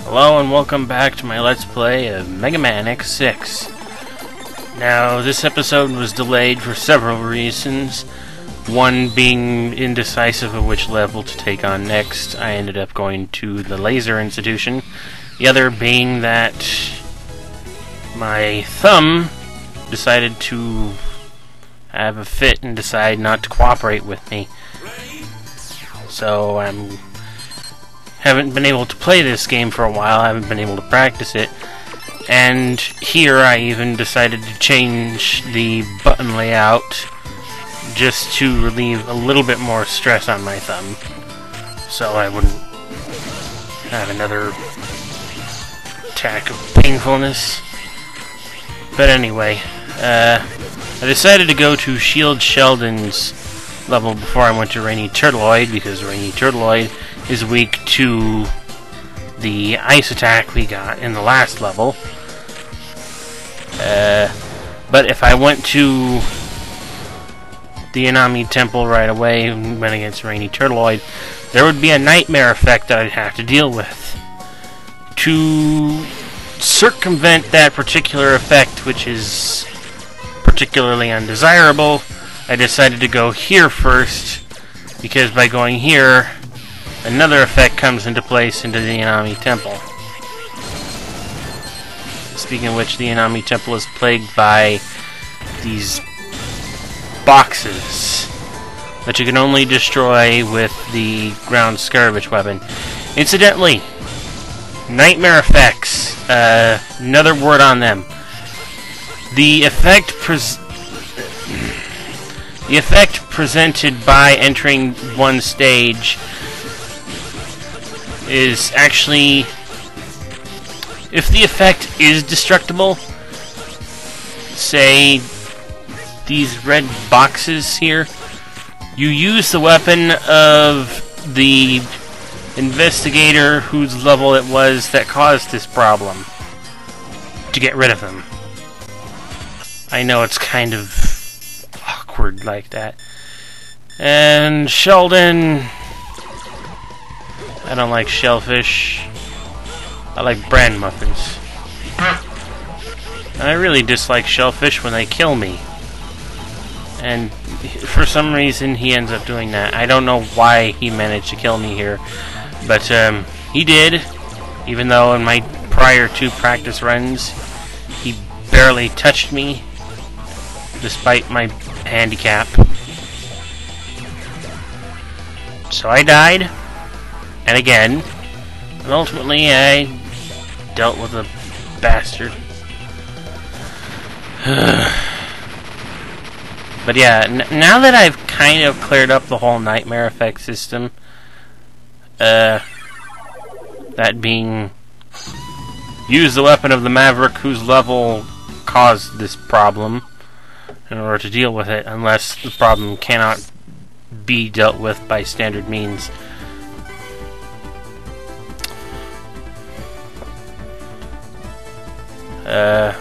Hello and welcome back to my Let's Play of Megaman X6. Now, this episode was delayed for several reasons. One being indecisive of which level to take on next. I ended up going to the Laser Institution. The other being that my thumb decided to have a fit and decide not to cooperate with me. So haven't been able to play this game for a while. I haven't been able to practice it. And here I even decided to change the button layout just to relieve a little bit more stress on my thumb, so I wouldn't have another attack of painfulness. But anyway, I decided to go to Shield Sheldon's level before I went to Rainy Turtleoid, because Rainy Turtleoid is weak to the ice attack we got in the last level. But if I went to the Inami Temple right away and went against Rainy Turtleoid, there would be a nightmare effect that I'd have to deal with. To circumvent that particular effect, which is particularly undesirable, I decided to go here first, because by going here, another effect comes into place into the Inami Temple. Speaking of which, the Inami Temple is plagued by these boxes that you can only destroy with the ground skirmish weapon. Incidentally, nightmare effects, another word on them. The effect presented by entering one stage is actually, if the effect is destructible, say these red boxes here, you use the weapon of the investigator whose level it was that caused this problem to get rid of them. I know it's kind of awkward like that. And Sheldon, I don't like shellfish. I like bran muffins. I really dislike shellfish when they kill me. And for some reason he ends up doing that. I don't know why he managed to kill me here, but he did, even though in my prior 2 practice runs he barely touched me despite my handicap. So I died, and again, and ultimately I dealt with a bastard. But yeah, now that I've kind of cleared up the whole nightmare effect system, that being, use the weapon of the Maverick whose level caused this problem in order to deal with it, unless the problem cannot be dealt with by standard means. I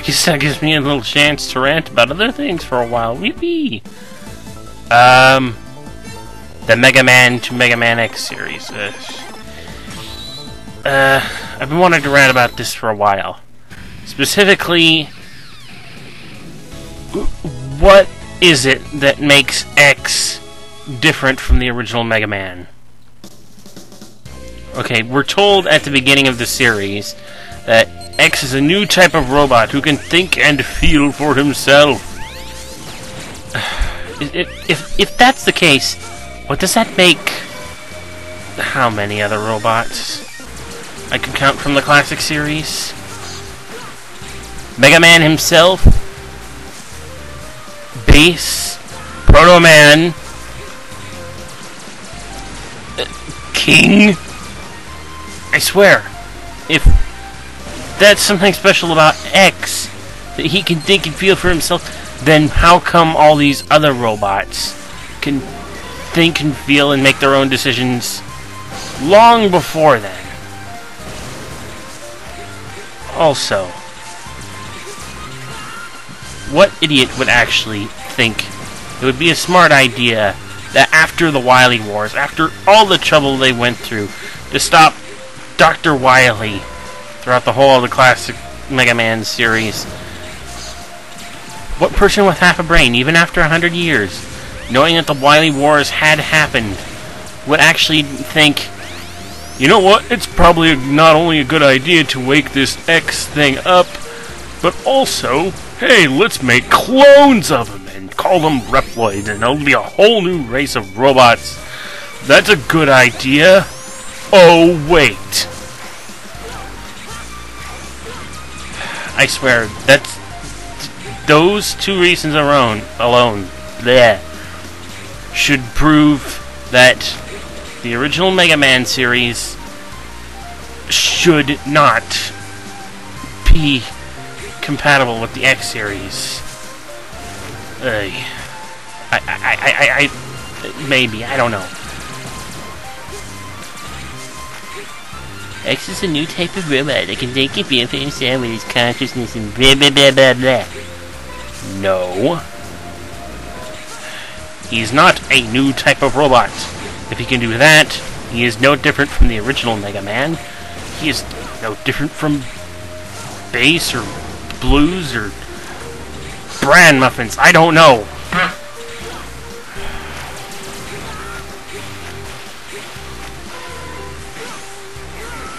guess that gives me a little chance to rant about other things for a while. Weepee! The Megaman to Megaman X series. I've been wanting to rant about this for a while. Specifically, what is it that makes X different from the original Mega Man? Okay, we're told at the beginning of the series that X is a new type of robot who can think and feel for himself. If that's the case, what does that make? How many other robots I could count from the classic series? Mega Man himself, Base, Proto Man, King. I swear, if that's something special about X, that he can think and feel for himself, then how come all these other robots can think and feel and make their own decisions long before then? Also, what idiot would actually think it would be a smart idea that after the Wily Wars, after all the trouble they went through to stop Dr. Wily throughout the whole of the classic Mega Man series. What person with half a brain, even after 100 years, knowing that the Wily Wars had happened, would actually think, you know what, it's probably not only a good idea to wake this X thing up, but also, hey, let's make clones of them and call them Reploids, and there'll be a whole new race of robots. That's a good idea. Oh, wait. I swear, those two reasons alone bleh, should prove that the original Mega Man series should not be compatible with the X series. Maybe, I don't know. X is a new type of robot that can take a feel for himself with his consciousness and blah blah blah blah blah. No. He's not a new type of robot. If he can do that, he is no different from the original Mega Man. He is no different from Bass or Blues or Bran Muffins. I don't know.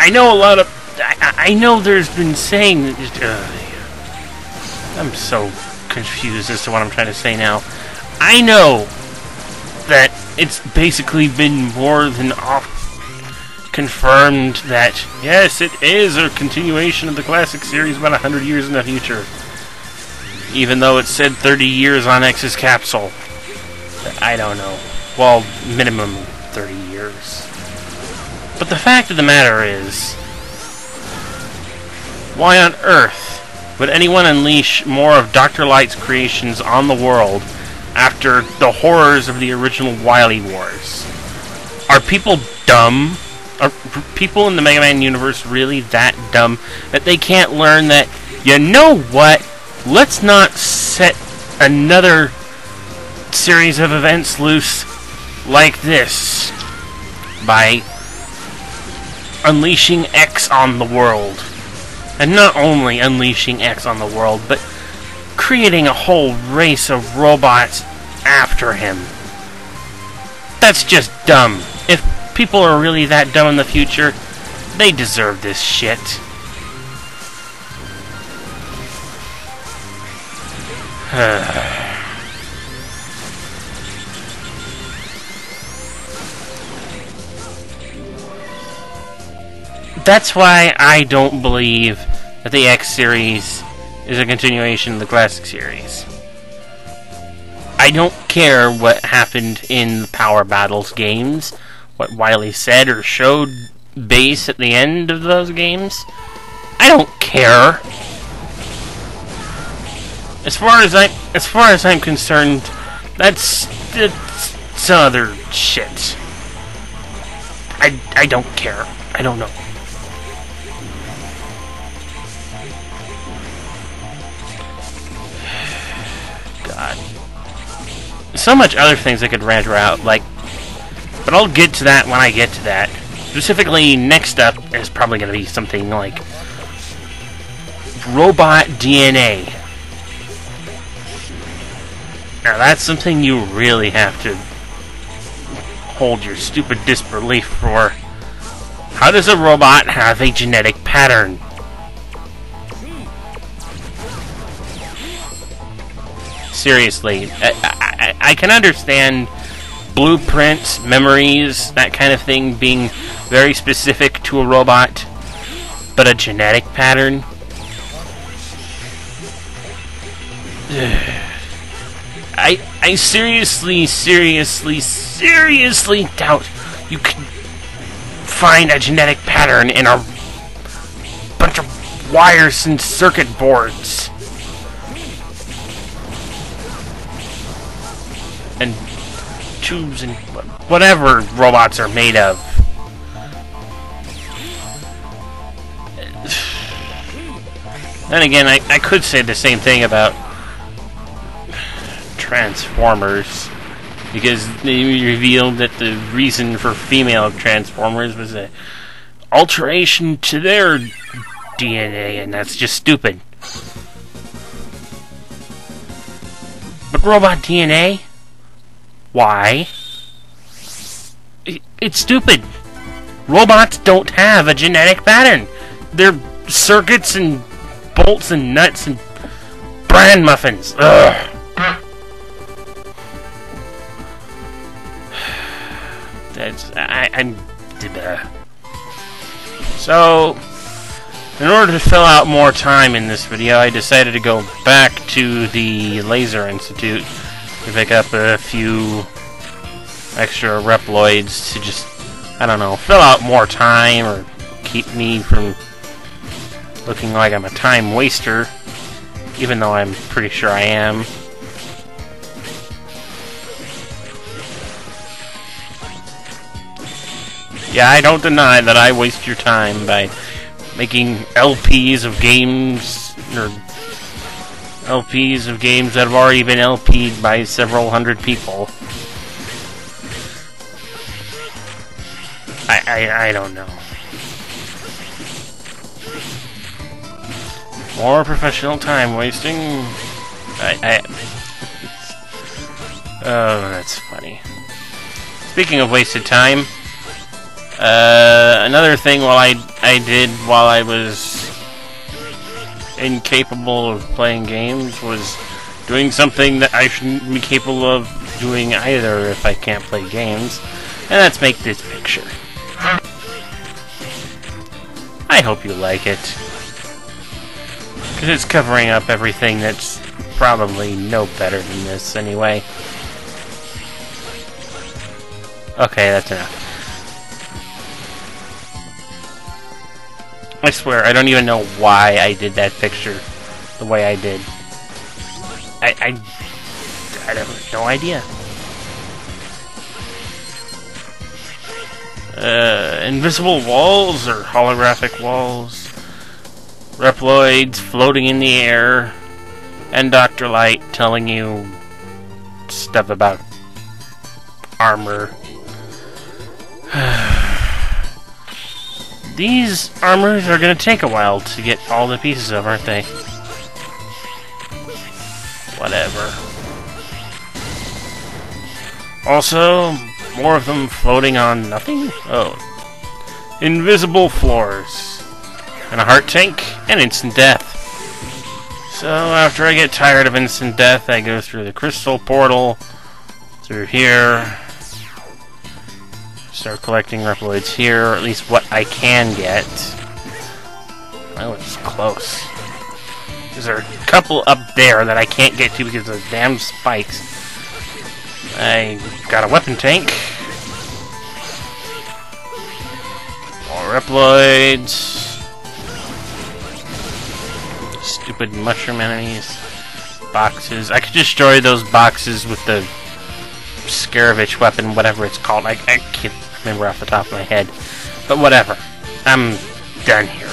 I know a lot of... I know there's been saying... I'm so confused as to what I'm trying to say now. I know that it's basically been more than confirmed that, yes, it is a continuation of the classic series about 100 years in the future. Even though it said 30 years on X's capsule. I don't know. Well, minimum 30 years. But the fact of the matter is, why on earth would anyone unleash more of Dr. Light's creations on the world after the horrors of the original Wily Wars? Are people dumb? Are people in the Mega Man universe really that dumb that they can't learn that, you know what, let's not set another series of events loose like this by unleashing X on the world? And not only unleashing X on the world, but creating a whole race of robots after him. That's just dumb. If people are really that dumb in the future, they deserve this shit. That's why I don't believe that the X series is a continuation of the classic series. I don't care what happened in the Power Battles games, what Wily said or showed Bass at the end of those games. I don't care. As far as I'm concerned, that's other shit. I don't care. I don't know. God. So much other things I could rant about, like, but I'll get to that when I get to that. Specifically, next up is probably going to be something like robot DNA. Now that's something you really have to hold your stupid disbelief for. How does a robot have a genetic pattern? Seriously, I can understand blueprints, memories, that kind of thing being very specific to a robot, but a genetic pattern? I seriously doubt you could find a genetic pattern in a bunch of wires and circuit boards. And tubes and whatever robots are made of. Then again, I could say the same thing about Transformers, because they revealed that the reason for female Transformers was that alteration to their DNA, and that's just stupid. But robot DNA? Why? It's stupid. Robots don't have a genetic pattern. They're circuits and bolts and nuts and bran muffins. Ugh. I'm. So, in order to fill out more time in this video, I decided to go back to the Laser Institute to pick up a few extra Reploids to just, I don't know, fill out more time or keep me from looking like I'm a time waster, even though I'm pretty sure I am. Yeah, I don't deny that I waste your time by making LPs of games, or LPs of games that have already been LP'd by several hundred people. I don't know. More professional time wasting. Oh, that's funny. Speaking of wasted time, another thing I did while I was incapable of playing games was doing something that I shouldn't be capable of doing either if I can't play games, and that's make this picture. I hope you like it, because it's covering up everything that's probably no better than this anyway. Okay, that's enough. I swear, I don't even know why I did that picture the way I did. I have no idea. Invisible walls or holographic walls, Reploids floating in the air, and Dr. Light telling you stuff about armor. These armors are gonna take a while to get all the pieces of, aren't they? Whatever. Also, more of them floating on nothing? Oh. Invisible floors. And a heart tank, and instant death. So, after I get tired of instant death, I go through the crystal portal, through here, start collecting Reploids here, or at least what I can get. Well, it's close. There's a couple up there that I can't get to because of those damn spikes. I got a weapon tank. More Reploids. Stupid mushroom enemies. Boxes. I could destroy those boxes with the Scaravich weapon, whatever it's called. I can't remember off the top of my head. But whatever. I'm done here.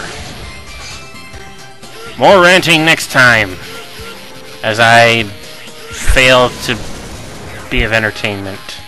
More ranting next time, as I fail to be of entertainment.